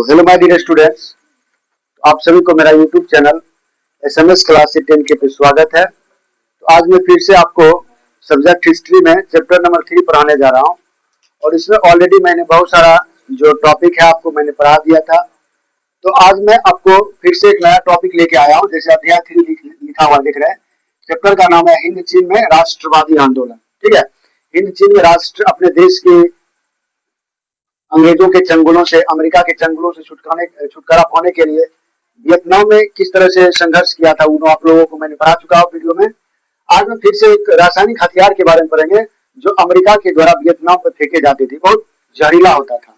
Hello my dear students, आप सभी को मेरा यूट्यूब चैनल एसएमएस क्लास 10 के पे स्वागत है। तो आज मैं फिर से आपको सब्जेक्ट हिस्ट्री में चैप्टर नंबर 3 पढ़ाने जा रहा हूं और इसमें ऑलरेडी मैंने बहुत सारा जो टॉपिक है आपको मैंने पढ़ा दिया था। तो आज मैं आपको फिर से एक नया टॉपिक लेके आया हूं। जैसे अध्याय 3 लिखा हुआ दिख रहा है। चैप्टर का नाम है हिंद चीन में राष्ट्रवादी आंदोलन। ठीक है, हिंद चीन में राष्ट्र अपने देश के अंग्रेजों के चंगुलों से, अमेरिका के चंगुलों से छुटकारा पाने के लिए वियतनाम में किस तरह से संघर्ष किया था, उन आप लोगों को मैंने पढ़ा चुका हूं वीडियो में। आज मैं फिर से एक रासायनिक हथियार के बारे में पढ़ेंगे जो अमेरिका के द्वारा वियतनाम पर फेंके जाते थे। बहुत जहरीला होता था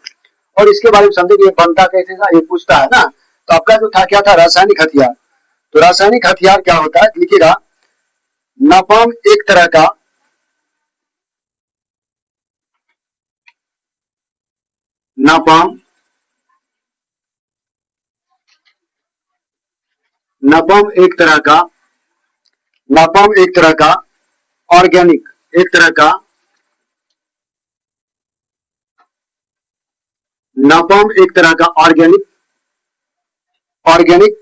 और इसके बारे में समझे कि ये बनता कैसे था, ये पूछता है ना। तो आपका जो था क्या था, रासायनिक हथियार। तो रासायनिक हथियार क्या होता है, लिखिएगा। नापाम एक तरह का नापाम नापाम एक तरह का नापाम एक तरह का ऑर्गेनिक एक तरह का नापाम एक तरह का ऑर्गेनिक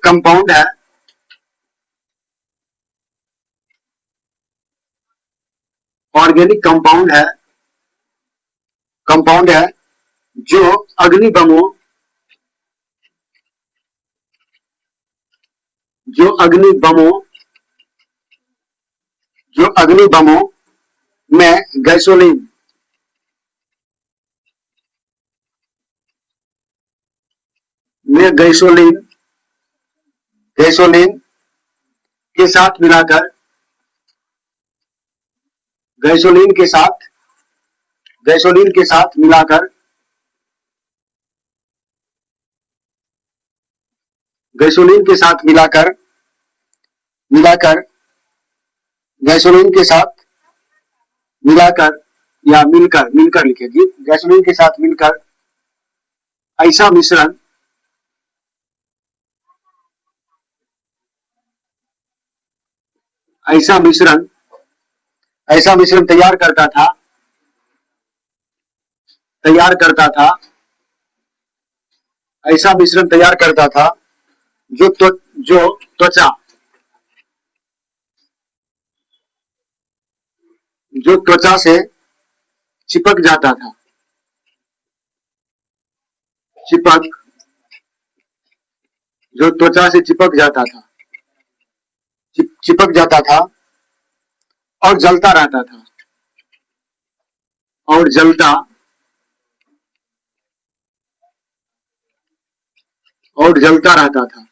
कंपाउंड है। ऑर्गेनिक कंपाउंड है जो अग्नि बमों जो अग्नि बमों जो अग्नि बमों में गैसोलीन गैसोलीन के साथ मिलाकर गैसोलीन के साथ मिलाकर गैसोलीन के साथ मिलाकर मिलाकर गैसोलीन के साथ मिलाकर या मिलकर लिखिए जी। गैसोलीन के साथ मिलकर ऐसा मिश्रण ऐसा मिश्रण तैयार करता था ऐसा मिश्रण तैयार करता था जो त्वचा से चिपक जाता था जो त्वचा से चिपक जाता था और जलता रहता था और जलता रहता था।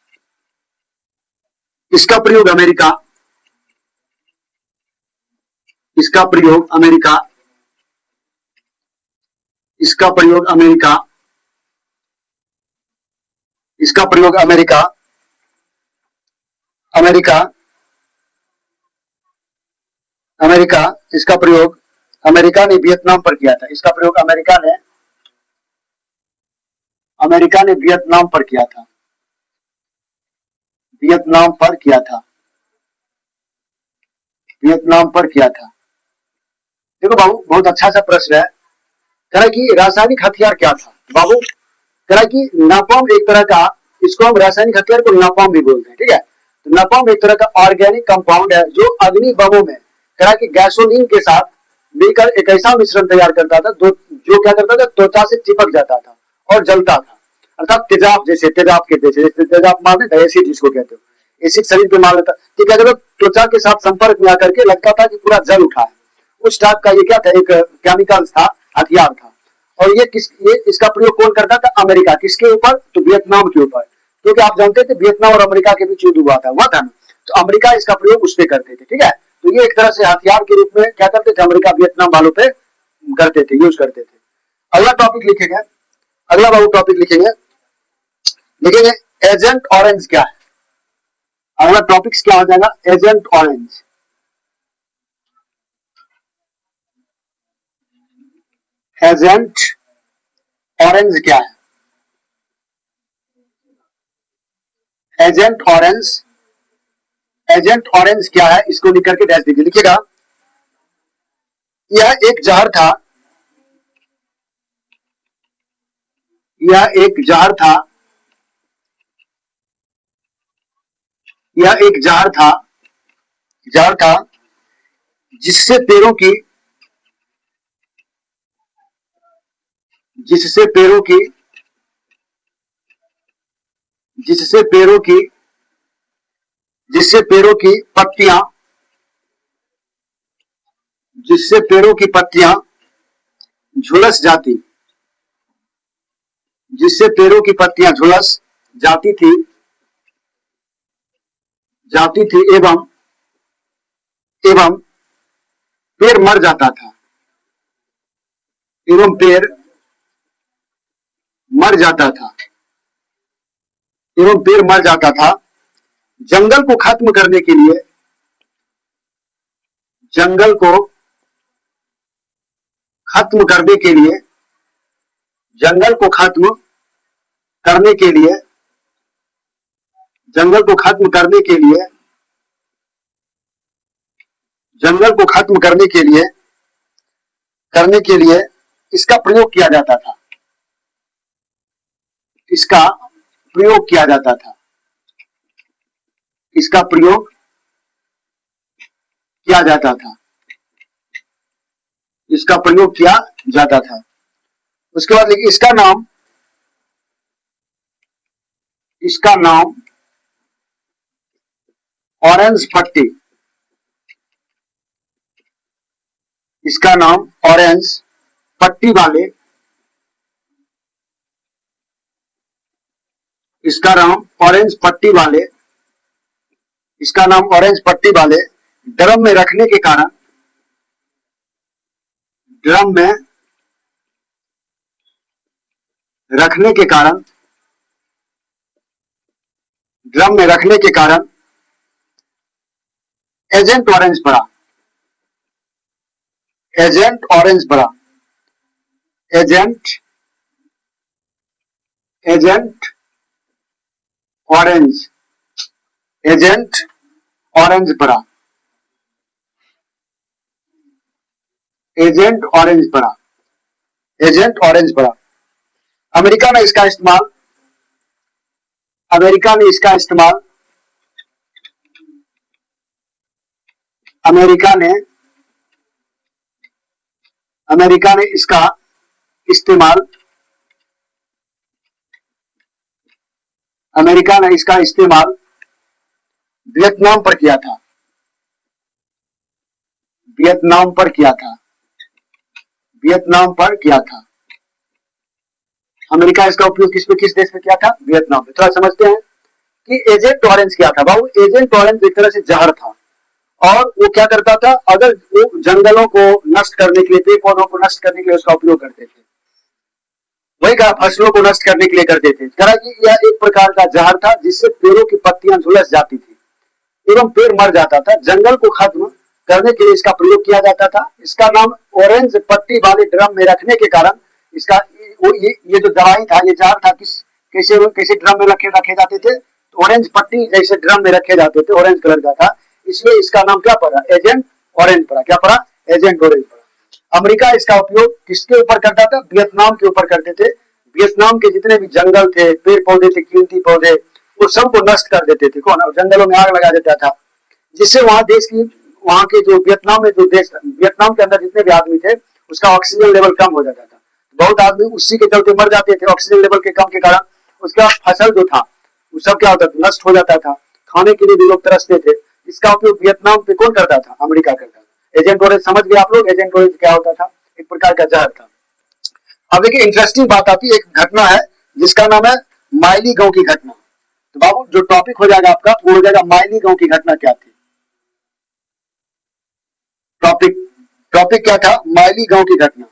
इसका प्रयोग अमेरिका इसका प्रयोग अमेरिका इसका प्रयोग अमेरिका इसका प्रयोग अमेरिका अमेरिका अमेरिका इसका प्रयोग अमेरिका ने वियतनाम पर किया था। इसका प्रयोग अमेरिका ने वियतनाम पर किया था। वियतनाम पर किया था। देखो बाबू, बहुत अच्छा सा प्रश्न है। कह रहा कि रासायनिक हथियार क्या था बाबू। कह रहा कि नापाम एक तरह का, इसको हम रासायनिक हथियार को नापाम भी बोलते हैं। ठीक है, तो नापाम एक तरह का ऑर्गेनिक कंपाउंड है जो अग्नि बमों में, कह रहा कि गैसोलीन के साथ मिलकर एक ऐसा मिश्रण तैयार करता था जो क्या करता था, त्वचा से चिपक जाता था और जलता था। अर्थात तेजाब कहते हैं, तेजाब मार देता, एसिड जिसको कहते हो, एसिड शरीर पे मार देता। तो क्या कहता, त्वचा के साथ संपर्क में आकर के लगता था कि पूरा जल उठा है। उस टाइप का ये क्या था, एक केमिकल था, हथियार था। और ये इसका प्रयोग कौन करता था, अमेरिका। किसके ऊपर, तो वियतनाम के ऊपर। क्योंकि आप जानते थे वियतनाम और अमेरिका के बीच युद्ध हुआ था ना, तो अमेरिका इसका प्रयोग उस पर करते थे। ठीक है, तो ये एक तरह से हथियार के रूप में क्या करते थे, अमेरिका वियतनाम वालों पे यूज करते थे। अगला टॉपिक लिखेंगे, अगला बाबू टॉपिक लिखेंगे एजेंट ऑरेंज क्या है। अगला टॉपिक क्या हो जाएगा, एजेंट ऑरेंज। एजेंट ऑरेंज क्या है, एजेंट ऑरेंज क्या है, इसको लिख करके डैश दीजिए। लिखिएगा, यह एक जहर था यह एक जार था जिससे पेड़ों की जिससे पेड़ों की जिससे पेड़ों की जिससे पेड़ों की पत्तियां जिससे पेड़ों की पत्तियां झुलस जाती जिससे पेड़ों की पत्तियां झुलस जाती थी एवं एवं पेड़ मर जाता था एवं पेड़ मर जाता था एवं पेड़ मर जाता था जंगल को खत्म करने के लिए जंगल को खत्म करने के लिए जंगल को खत्म करने के लिए जंगल को खत्म करने के लिए जंगल को खत्म करने के लिए इसका प्रयोग किया जाता था इसका प्रयोग किया जाता था इसका प्रयोग किया जाता था इसका प्रयोग किया जाता था उसके बाद देखिए इसका नाम ऑरेंज पट्टी इसका नाम ऑरेंज पट्टी वाले इसका नाम ऑरेंज पट्टी वाले इसका नाम ऑरेंज पट्टी वाले ड्रम में रखने के कारण ड्रम में रखने के कारण ड्रम में रखने के कारण एजेंट ऑरेंज पड़ा एजेंट ऑरेंज पड़ा agent agent orange agent orange पड़ा एजेंट ऑरेंज पड़ा एजेंट ऑरेंज पड़ा अमेरिका ने इसका इस्तेमाल अमेरिका ने इसका इस्तेमाल अमेरिका ने अमेरिका ने इसका इस्तेमाल अमेरिका ने इसका इस्तेमाल वियतनाम पर किया था वियतनाम पर किया था वियतनाम पर किया था अमेरिका इसका उपयोग किस देश में किया था वियतनाम में थोड़ा समझते हैं कि एजेंट ऑरेंज क्या था बाबू एजेंट ऑरेंज एक तरह से जहर था और वो क्या करता था अगर वो जंगलों को नष्ट करने के लिए पेड़ पौधों को नष्ट करने के लिए उसका उपयोग करते थे वही कहा फसलों को नष्ट करने के लिए करते थे कहा कि यह एक प्रकार का जहर था जिससे पेड़ों की पत्तियां झुलस जाती थी एवं पेड़ मर जाता था जंगल को खत्म करने के लिए इसका प्रयोग किया जाता था इसका नाम ऑरेंज पट्टी वाले ड्रम में रखने के कारण इसका ये जो दवाई था ये जहर था कैसे ड्रम में रखे जाते थे तो ऑरेंज पट्टी जैसे ड्रम में रखे जाते थे ऑरेंज कलर का था इसलिए इसका नाम क्या पड़ा एजेंट ऑरेंज पड़ा क्या पड़ा एजेंट ऑरेंज पड़ा अमेरिका इसका उपयोग किसके ऊपर करता था वियतनाम के ऊपर करते थे वियतनाम के जितने भी जंगल थे पेड़ पौधे थे कीमती पौधे वो सबको नष्ट कर देते थे कौन जंगलों में आग लगा देता था जिससे वहां के जो वियतनाम के अंदर जितने भी आदमी थे उसका ऑक्सीजन लेवल कम हो जाता था बहुत आदमी उसी के चलते मर जाते थे ऑक्सीजन लेवल के कम के कारण उसका फसल जो था वो सब क्या होता था नष्ट हो जाता था खाने के लिए भी लोग तरसते थे इसका उपयोग वियतनाम पे कौन करता था अमेरिका करता था एजेंट ऑरेंज समझ गए आप लोग एजेंट ऑरेंज क्या होता था एक प्रकार का जहर था अब देखिए इंटरेस्टिंग बात आती है एक घटना है जिसका नाम है माइली गांव की घटना तो बाबू जो टॉपिक हो जाएगा आपका वो हो जाएगा माइली गांव की घटना क्या थी टॉपिक क्या था माइली गांव की घटना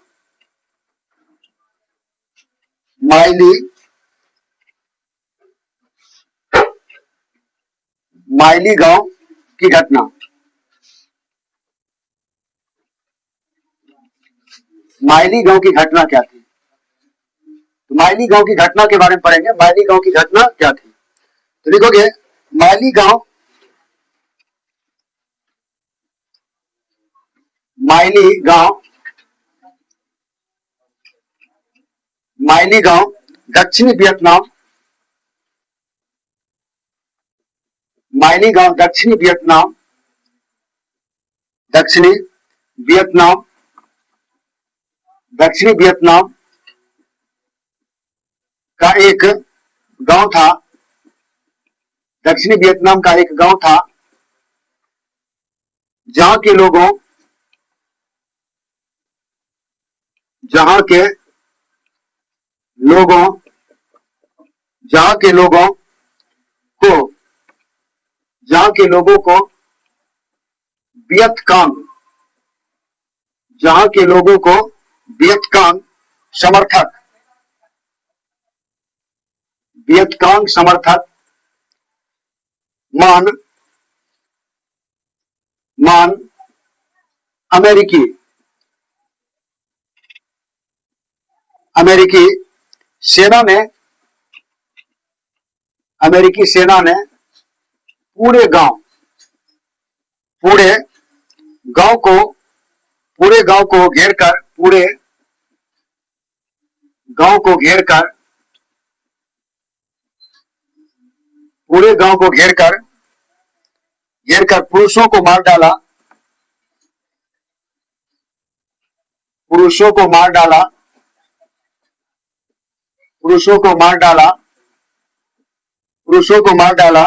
माइली माइली गांव की घटना माइली गांव की घटना क्या थी तो माइली गांव की घटना के बारे में पढ़ेंगे माइली गांव की घटना क्या थी तो लिखोगे माइली गांव माइली गांव दक्षिणी वियतनाम माइली गांव दक्षिणी वियतनाम, दक्षिणी वियतनाम, दक्षिणी वियतनाम का एक गांव था, दक्षिणी वियतनाम का एक गांव था जहां के लोगों जहां के लोगों जहां के लोगों को जहां के लोगों को वियतकांग जहां के लोगों को वियतकांग समर्थक वियतकांग समर्थक मान मान अमेरिकी अमेरिकी सेना ने अमेरिकी सेना ने पूरे गांव पूरे गांव को पूरे गांव को घेरकर पूरे गांव को घेरकर पूरे गांव को घेरकर घेरकर पुरुषों को मार डाला पुरुषों को मार डाला पुरुषों को मार डाला पुरुषों को मार डाला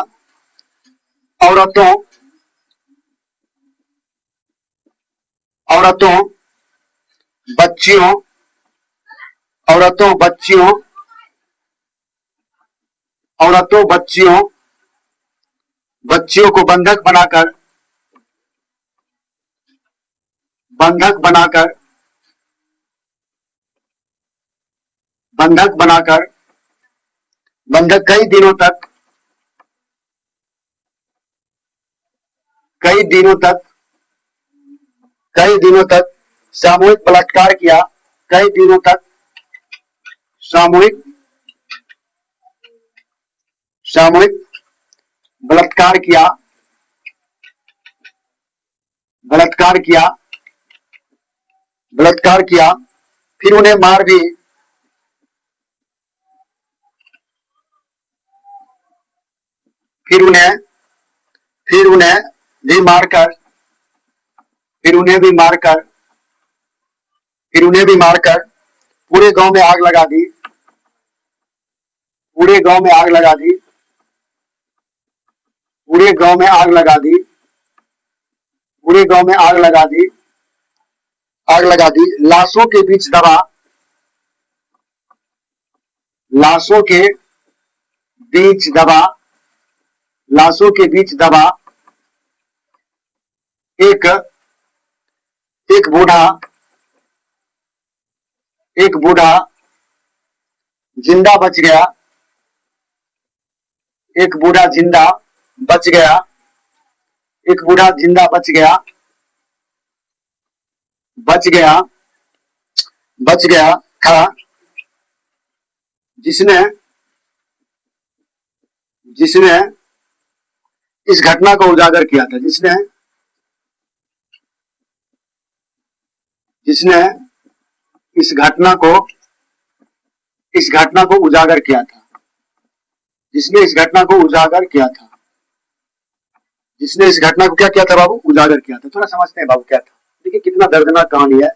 औरतों औरतों बच्चियों औरतों बच्चियों औरतों बच्चियों बच्चियों को बंधक बनाकर बंधक बनाकर बंधक बनाकर बंधक कई दिनों तक कई दिनों तक कई दिनों तक सामूहिक बलात्कार किया कई दिनों तक सामूहिक सामूहिक बलात्कार किया बलात्कार किया बलात्कार किया फिर उन्हें मार भी फिर उन्हें भी मारकर फिर उन्हें भी मारकर फिर उन्हें भी मारकर पूरे गांव में आग लगा दी पूरे गांव में आग लगा दी पूरे गांव में आग लगा दी पूरे गांव में आग लगा दी आग लगा दी लाशों के बीच दबा लाशों के बीच दबा लाशों के बीच दबा एक एक बूढ़ा एक बूढ़ा जिंदा बच गया एक बूढ़ा जिंदा बच गया एक बूढ़ा जिंदा बच गया बच गया बच गया था जिसने जिसने इस घटना को उजागर किया था जिसने जिसने इस घटना को उजागर किया था जिसने इस घटना को उजागर किया था जिसने इस घटना को क्या किया था बाबू उजागर किया था। थोड़ा समझते हैं बाबू क्या था। देखिए कितना दर्दनाक कहानी है।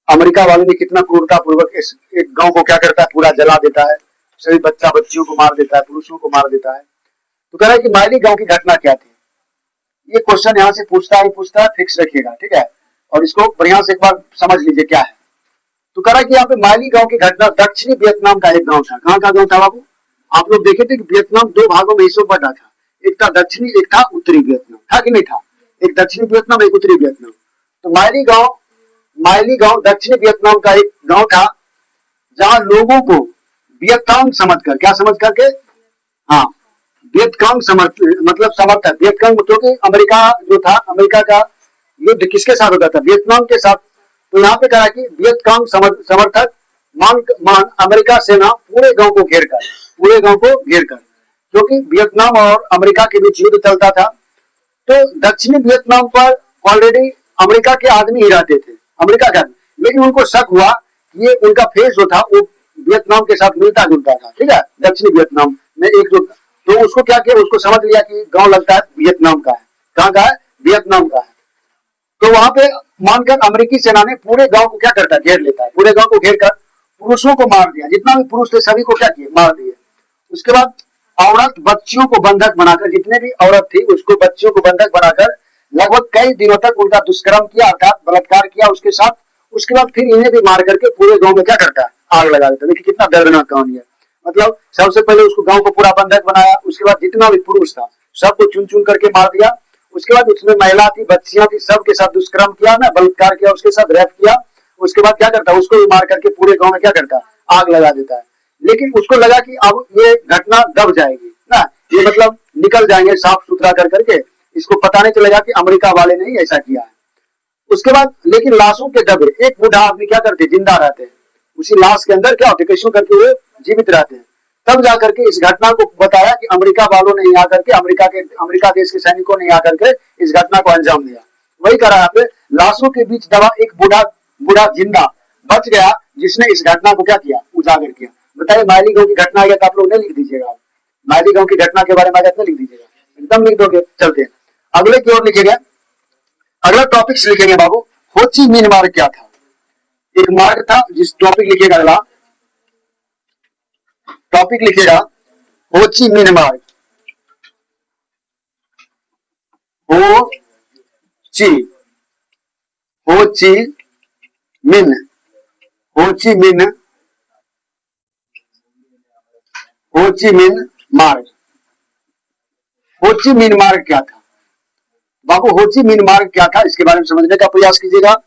अमेरिका वालों ने कितना क्रूरता पूर्वक इस एक गांव को क्या करता है पूरा जला देता है, सभी बच्चा बच्चियों को मार देता है, पुरुषों को मार देता है। तो कह रहा है कि माइली गांव की घटना क्या थी। ये क्वेश्चन यहाँ से पूछता है, फिक्स रखिएगा, ठीक है, और इसको बढ़िया से एक बार समझ लीजिए क्या है। तो कह रहा है कि यहाँ पे माइली गांव की घटना दक्षिणी वियतनाम का एक गांव था। कहाँ का गांव था बाबू? आप लोग देखे थे कि वियतनाम दो भागों में हिस्सों बटा था, एक था दक्षिणी एक था उत्तरी वियतनाम, था कि नहीं था? एक दक्षिणी वियतनाम एक उत्तरी वियतनाम। तो माइली गांव दक्षिणी वियतनाम का एक गांव था जहां लोगों को वियतकांग समझकर, क्या समझ करके, हाँ वियतकांग मतलब समर्थक, वियतकांग मतलब कि अमेरिका जो था, अमेरिका का युद्ध किसके साथ होता था? वियतनाम के साथ। तो यहाँ पे कहा कि वियतकांग समर्थक मान अमेरिका सेना पूरे गांव को घेरकर, क्योंकि वियतनाम और अमेरिका के बीच युद्ध चलता था। तो दक्षिणी वियतनाम पर ऑलरेडी अमेरिका के आदमी ही रहते थे, अमेरिका का, लेकिन उनको शक हुआ ये उनका फेस जो था वो वियतनाम के साथ मिलता जुलता था, ठीक है। दक्षिणी वियतनाम में एक जो तो उसको क्या किया, उसको समझ लिया कि गांव लगता है वियतनाम का है। कहाँ का है? वियतनाम का है। तो वहां पे मानकर अमेरिकी सेना ने पूरे गांव को क्या करता है, घेर लेता है। पूरे गांव को घेर कर पुरुषों को मार दिया, जितना भी पुरुष थे सभी को क्या किए, मार दिए। उसके बाद औरत बच्चियों को बंधक बनाकर, जितने भी औरत थी उसको बच्चियों को बंधक बनाकर लगभग कई दिनों तक उनका दुष्कर्म किया, अर्थात बलात्कार किया उसके साथ। उसके बाद फिर इन्हें भी मार करके पूरे गांव में क्या करता है, आग लगा देता है। देखिए कितना दर्दनाक कहानी है। मतलब सबसे पहले उसको गांव को पूरा बंधक बनाया, उसके बाद जितना भी पुरुष था सबको चुन चुन करके मार दिया। उसके बाद उसमें महिला थी, बच्चियां थी, सबके साथ दुष्कर्म किया ना, बलात्कार किया, उसके साथ रेप किया। उसके बाद क्या करता है, उसको भी मार करके पूरे गांव में क्या करता है, आग लगा देता है। लेकिन उसको लगा कि अब ये घटना दब जाएगी ना, ये मतलब निकल जाएंगे साफ सुथरा कर करके, इसको पता नहीं चलेगा कि अमेरिका वाले ने ही ऐसा किया है। उसके बाद लेकिन लाशों के दबे एक बूढ़ा आदमी क्या करते, जिंदा रहते हैं, उसी लाश के अंदर क्या होते, कैसे करके वो जीवित रहते हैं। तब जाकर के इस घटना को बताया कि अमेरिका वालों ने यहाँ करके, अमेरिका देश के सैनिकों ने यहाँ करके इस घटना को अंजाम दिया। वही कह रहा है, लाशों के बीच दबा एक बूढ़ा बूढ़ा जिंदा बच गया, जिसने इस घटना को क्या किया, उजागर किया। बताइए मायली गांव की घटना है तो आप लोग नहीं लिख दीजिएगा, मायली गांव की घटना के बारे में नहीं लिख दीजिएगा, एकदम लिख दोगे। चलते हैं अगले की ओर लिखेंगे, अगला टॉपिक्स लिखेंगे बाबू, हो ची मिन्ह मार्ग क्या था। एक मार्ग था, जिस टॉपिक लिखिएगा, अगला टॉपिक लिखिएगा हो ची मिन्ह मार्ग। हो ची, हो ची मिन्ह, हो ची मिन्ह, हो ची मिन्ह मार्ग। हो ची मिन्ह मार्ग क्या था बाबू, हो ची मिन्ह मार्ग क्या था, इसके बारे में समझने का प्रयास कीजिएगा।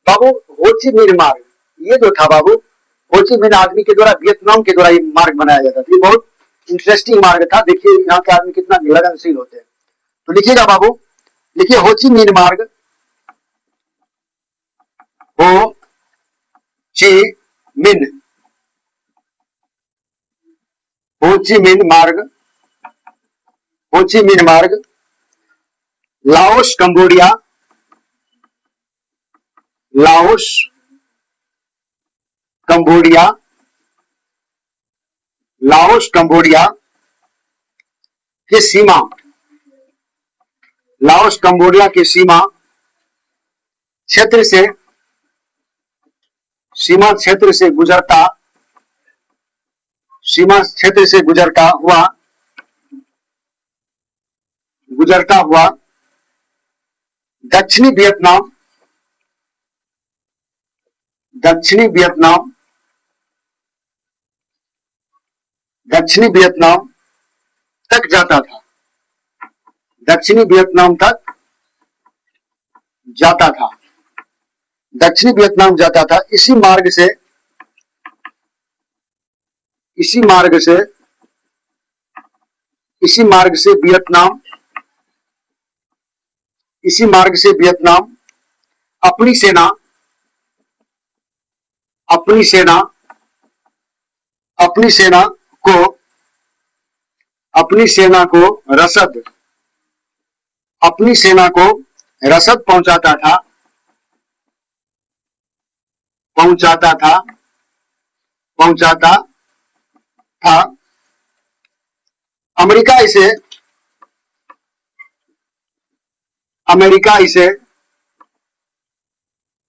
बाबू हो ची मिन्ह मार्ग ये जो था बाबू, हो ची मिन्ह आदमी के द्वारा, वियतनाम के द्वारा ये मार्ग बनाया जाता था। ये बहुत इंटरेस्टिंग मार्ग था। देखिए यहाँ के आदमी कितना लगनशील होते हैं। तो लिखिएगा बाबू, लिखिए हो ची मिन्ह मार्ग, हो ची मिन्ह, हो ची मिन्ह मार्ग, हो ची मिन्ह मार्ग Laos Cambodia, Laos Cambodia, Laos Cambodia की सीमा, लाओस कंबोडिया की सीमा क्षेत्र से, सीमा क्षेत्र से गुजरता, सीमा क्षेत्र से गुजरता हुआ, गुजरता हुआ दक्षिणी वियतनाम, दक्षिणी वियतनाम, दक्षिणी वियतनाम तक जाता था, दक्षिणी वियतनाम तक जाता था, दक्षिणी वियतनाम जाता था। इसी मार्ग से, इसी मार्ग से, इसी मार्ग से वियतनाम, इसी मार्ग से वियतनाम अपनी सेना, अपनी सेना, अपनी सेना को, अपनी सेना को रसद, अपनी सेना को रसद पहुंचाता था, पहुंचाता था, पहुंचाता था। अमेरिका इसे, अमेरिका इसे,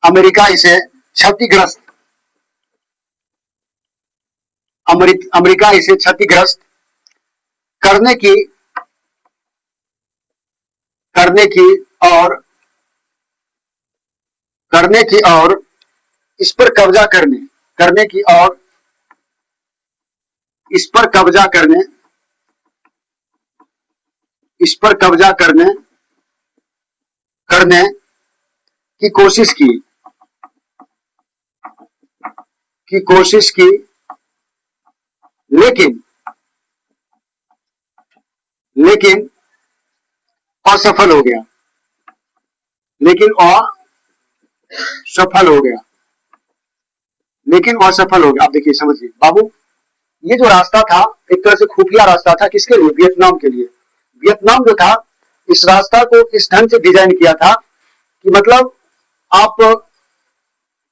अमेरिका इसे क्षतिग्रस्त, अमेरिका इसे क्षतिग्रस्त करने की, करने की और, करने की और इस पर कब्जा करने, करने की और इस पर कब्जा करने, इस पर कब्जा करने, करने की कोशिश की, की कोशिश की, लेकिन, लेकिन असफल हो गया, लेकिन असफल हो गया, लेकिन असफल हो गया। आप देखिए समझिए बाबू, ये जो रास्ता था एक तरह से खुफिया रास्ता था, किसके लिए, वियतनाम के लिए। वियतनाम जो था इस रास्ता को इस ढंग से डिजाइन किया था कि मतलब आप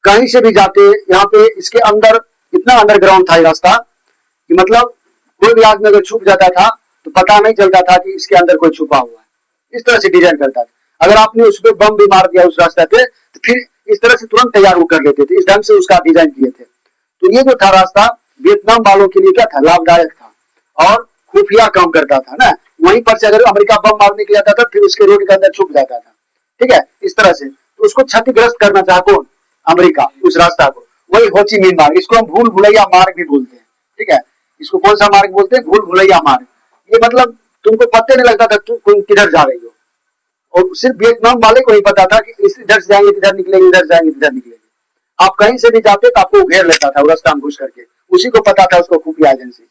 कहीं से भी जाते, यहाँ पे इसके अंदर इतना अंडरग्राउंड था ये रास्ता कि मतलब कोई भी आदमी अगर छुप जाता था तो पता नहीं चलता था कि इसके अंदर कोई छुपा हुआ है। इस तरह से डिजाइन करता था। अगर आपने उस पर बम भी मार दिया उस रास्ते पे तो फिर इस तरह से तुरंत तैयार वो कर लेते थे। इस ढंग से उसका डिजाइन किए थे। तो ये जो था रास्ता वियतनाम वालों के लिए क्या था, लाभदायक था और खुफिया काम करता था ना। वहीं पर से अगर अमेरिका बम मारने के लिए आता था फिर उसके रोड के अंदर छुप जाता था। ठीक है, इस तरह से तो उसको क्षतिग्रस्त करना चाहा कौन, अमेरिका, उस रास्ता को। वही हो ची मिन्ह मार्ग, इसको हम भूल भुलैया मार्ग भी बोलते हैं। ठीक है, इसको कौन सा मार्ग बोलते हैं, भूल भुलैया मार्ग। ये मतलब तुमको पता नहीं लगता था तुम किधर जा रही हो, और सिर्फ वियतनाम वाले को ही पता था कि इस इधर से जाएंगे इधर निकलेंगे, इधर जाएंगे इधर निकलेंगे। आप कहीं से भी जाते तो आपको घेर लेता था रास्ता में घुस करके, उसी को पता था, उसको खुफिया एजेंसी।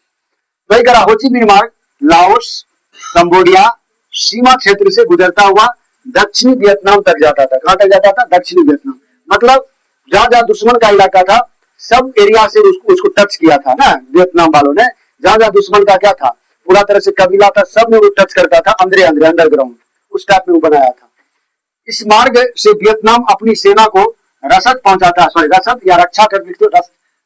वही करा हो ची मिन्ह मार्ग लाओस, कंबोडिया सीमा क्षेत्र से गुजरता हुआ दक्षिणी वियतनाम तक जाता था। कहां तक जाता था, दक्षिणी वियतनाम। मतलब जहां जहां दुश्मन का इलाका था सब एरिया से उसको टच किया था ना वियतनाम वालों ने। जहां जहां दुश्मन का क्या था, पूरा तरह से कबीला था, सब में वो टच करता था, अंदर अंदर अंडरग्राउंड उस टाइप में वो बनाया था। इस मार्ग से वियतनाम अपनी सेना को रसद पहुंचाता, सॉरी रसद या रक्षा कर लिख दो,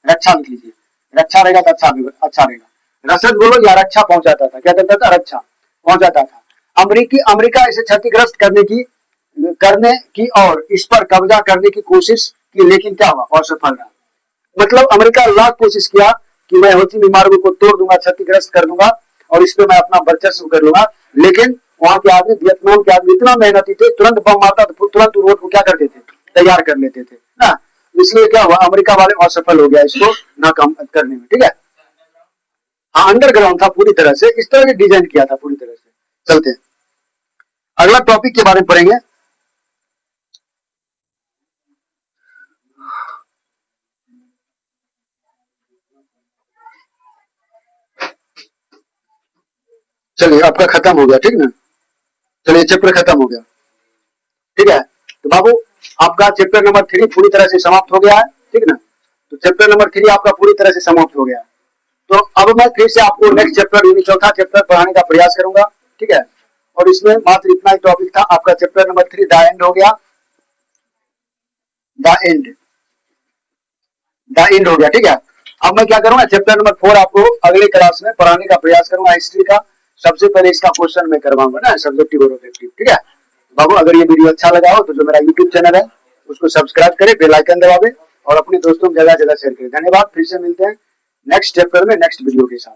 रक्षा लिख लीजिए, रक्षा रहेगा तो अच्छा रहेगा। रसद बोलो या रक्षा पहुंचाता था, क्या करता था, रक्षा पहुंचाता था। अमेरिका इसे क्षतिग्रस्त करने की और इस पर कब्जा करने की कोशिश की, लेकिन क्या हुआ, असफल रहा। मतलब अमेरिका लाख कोशिश किया कि मैं हो ची मिन्ह मार्ग को तोड़ दूंगा, क्षतिग्रस्त कर दूंगा और इस पे मैं अपना वर्चस्व कर लूंगा। लेकिन वहां के आदमी, वियतनाम के आदमी इतना मेहनती थे, तुरंत बम मारता तो तुरंत रोड को क्या करते थे, तैयार कर लेते थे ना। इसलिए क्या हुआ, अमेरिका वाले असफल हो गया इसको नाकाम करने में। ठीक है, हाँ अंडरग्राउंड था पूरी तरह से, इस तरह से डिजाइन किया था पूरी तरह से। चलते हैं अगला टॉपिक के बारे में पढ़ेंगे। चलिए आपका खत्म हो गया, ठीक ना। चलिए चैप्टर खत्म हो गया, ठीक है। तो बाबू आपका चैप्टर नंबर 3 पूरी तरह से समाप्त हो गया है, ठीक ना। तो चैप्टर नंबर 3 आपका पूरी तरह से समाप्त हो गया। तो अब मैं फिर से आपको नेक्स्ट चैप्टर यानी चौथा चैप्टर पढ़ाने का प्रयास करूंगा, ठीक है। और इसमें मात्र इतना ही टॉपिक था। आपका चैप्टर नंबर 3 द एंड हो गया, द एंड, द एंड हो गया, ठीक है। अब मैं क्या करूंगा, चैप्टर नंबर 4 आपको अगले क्लास में पढ़ाने का प्रयास करूंगा, हिस्ट्री का। सबसे पहले इसका क्वेश्चन मैं करवाऊंगा ना, सब्जेक्टिव और ऑब्जेक्टिव, ठीक है। बाबू अगर ये वीडियो अच्छा लगा हो तो जो मेरा यूट्यूब चैनल है उसको सब्सक्राइब करें, बेल आइकन दबावे और अपने दोस्तों को जगह जगह शेयर करें। धन्यवाद। फिर से मिलते हैं नेक्स्ट चैप्टर में नेक्स्ट वीडियो के साथ।